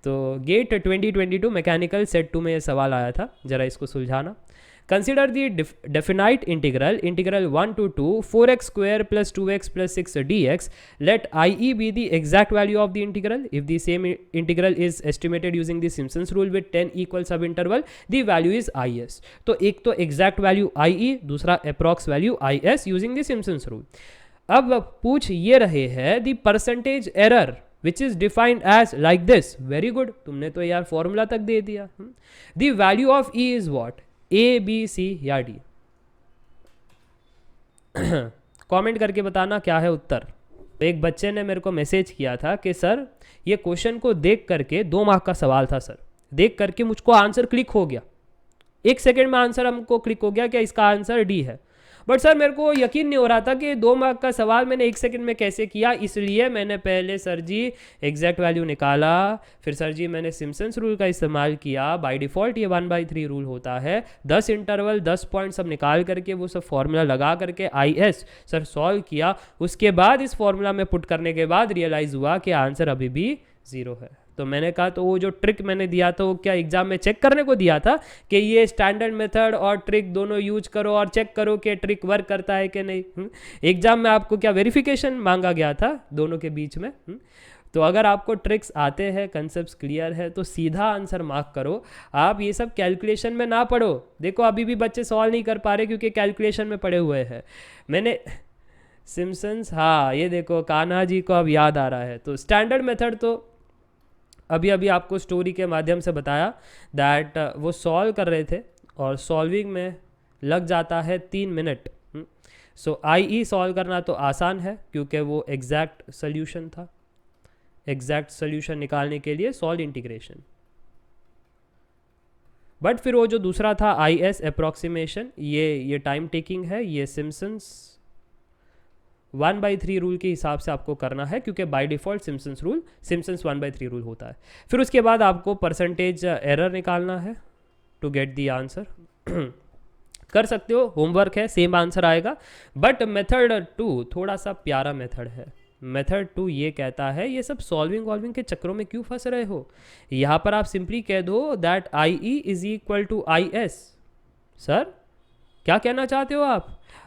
तो gate 2022 mechanical set 2 में ये सवाल आया था, जरा इसको सुलझाना। Consider the definite integral 1 to 2 4x square plus 2x plus 6 dx. Let IE be the exact value of the integral. If the same integral is estimated using the Simpson's rule with 10 equal subinterval, the value is IS. तो एक तो exact value IE, दूसरा approx value IS using the Simpson's rule. अब पूछ ये रहे हैं the percentage error which is defined as like this. Very good, तुमने तो यार फॉर्मूला तक दे दिया। The value of E is what? A B C या डी? कमेंट करके बताना क्या है उत्तर। एक बच्चे ने मेरे को मैसेज किया था कि सर ये क्वेश्चन को देख करके 2 मार्क का सवाल था सर, देख करके मुझको आंसर क्लिक हो गया, 1 सेकेंड में आंसर हमको क्लिक हो गया कि इसका आंसर डी है। बट सर मेरे को यकीन नहीं हो रहा था कि 2 मार्क का सवाल मैंने 1 सेकंड में कैसे किया, इसलिए मैंने पहले सर जी एग्जैक्ट वैल्यू निकाला, फिर सर जी मैंने सिम्पसन्स रूल का इस्तेमाल किया। बाय डिफ़ॉल्ट ये 1/3 रूल होता है। 10 इंटरवल 10 पॉइंट सब निकाल करके वो सब फॉर्मूला लगा करके IS सर सॉल्व किया। उसके बाद इस फॉर्मूला में पुट करने के बाद रियलाइज़ हुआ कि आंसर अभी भी 0 है। तो मैंने कहा तो वो जो ट्रिक मैंने दिया था वो क्या एग्जाम में चेक करने को दिया था कि ये स्टैंडर्ड मेथड और ट्रिक दोनों यूज करो और चेक करो कि ट्रिक वर्क करता है कि नहीं। एग्जाम में आपको क्या वेरिफिकेशन मांगा गया था दोनों के बीच में। तो अगर आपको ट्रिक्स आते हैं, कंसेप्ट क्लियर है, तो सीधा आंसर मार्क करो। आप ये सब कैलकुलेशन में ना पढ़ो। देखो अभी भी बच्चे सॉल्व नहीं कर पा रहे क्योंकि कैलकुलेशन में पड़े हुए हैं। मैंने सिम्पसन्स, हाँ ये देखो कान्हा जी को अब याद आ रहा है। तो स्टैंडर्ड मेथड तो अभी अभी आपको स्टोरी के माध्यम से बताया दैट वो सॉल्व कर रहे थे और सॉल्विंग में लग जाता है 3 मिनट। सो IE सॉल्व करना तो आसान है क्योंकि वो एग्जैक्ट सोल्यूशन था। एग्जैक्ट सोल्यूशन निकालने के लिए सॉल्व इंटीग्रेशन। बट फिर वो जो दूसरा था IS अप्रॉक्सीमेशन, ये टाइम टेकिंग है। ये सिम्पसन्स 1/3 रूल के हिसाब से आपको करना है क्योंकि बाय डिफ़ॉल्ट सिम्पसन्स 1/3 रूल होता है। फिर उसके बाद आपको परसेंटेज एरर निकालना है टू गेट दी आंसर। कर सकते हो, होमवर्क है, सेम आंसर आएगा। बट मेथड 2 थोड़ा सा प्यारा मेथड है। मेथड 2 ये कहता है ये सब सॉल्विंग के चक्करों में क्यों फंस रहे हो। यहाँ पर आप सिंपली कह दो दैट IE इज इक्वल टू IS। सर क्या कहना चाहते हो आप?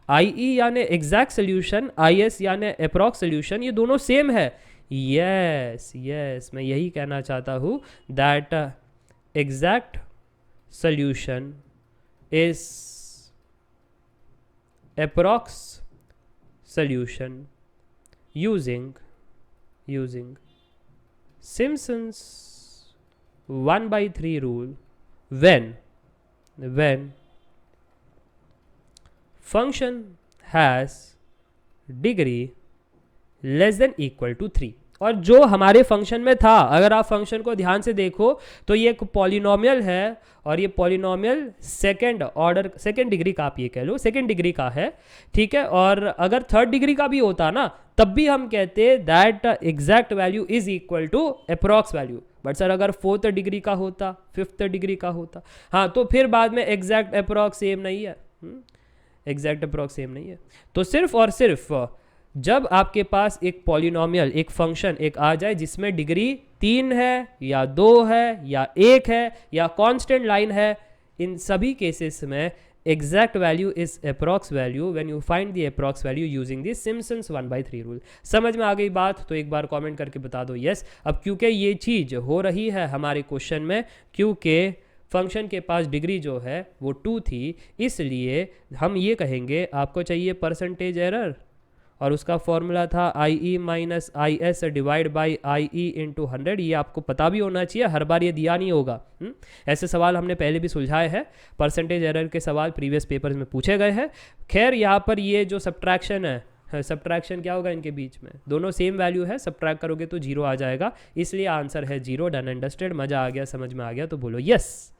IE यानी एग्जैक्ट सोल्यूशन, IS यानी अप्रॉक्स सोल्यूशन, ये दोनों सेम है। यस मैं यही कहना चाहता हूँ that exact solution is approx solution using Simpson's 1/3 rule when function has degree less than equal to 3। और जो हमारे फंक्शन में था, अगर आप फंक्शन को ध्यान से देखो तो ये एक पॉलिनोमियल है और ये पॉलिनोमियल सेकेंड डिग्री का, आप ये कह लो सेकेंड डिग्री का है, ठीक है। और अगर थर्ड डिग्री का भी होता ना तब भी हम कहते that exact value is equal to approx value. But sir अगर 4th डिग्री का होता, 5th डिग्री का होता, हाँ तो फिर बाद में एग्जैक्ट अप्रॉक्स सेम नहीं है। एग्जैक्ट अप्रॉक्स सेम नहीं है। तो सिर्फ और सिर्फ जब आपके पास एक पॉलिनोमियल, एक फंक्शन एक आ जाए जिसमें डिग्री 3 है या 2 है या 1 है या कांस्टेंट लाइन है, इन सभी केसेस में exact value is approx value when you find the approx value using the Simpson's 1/3 rule. समझ में आ गई बात? तो एक बार कमेंट करके बता दो यस। अब क्योंकि ये चीज़ हो रही है हमारे क्वेश्चन में, क्योंकि फंक्शन के पास डिग्री जो है वो 2 थी, इसलिए हम ये कहेंगे आपको चाहिए परसेंटेज एरर और उसका फॉर्मूला था IE minus IS divide by IE into 100। ये आपको पता भी होना चाहिए, हर बार ये दिया नहीं होगा। ऐसे सवाल हमने पहले भी सुलझाए हैं, परसेंटेज एरर के सवाल प्रीवियस पेपर्स में पूछे गए हैं। खैर यहाँ पर ये जो सब्ट्रैक्शन है, सब्ट्रैक्शन क्या होगा इनके बीच में, दोनों सेम वैल्यू है, सब्ट्रैक्ट करोगे तो 0 आ जाएगा, इसलिए आंसर है 0। Done and dusted. मज़ा आ गया, समझ में आ गया तो बोलो यस।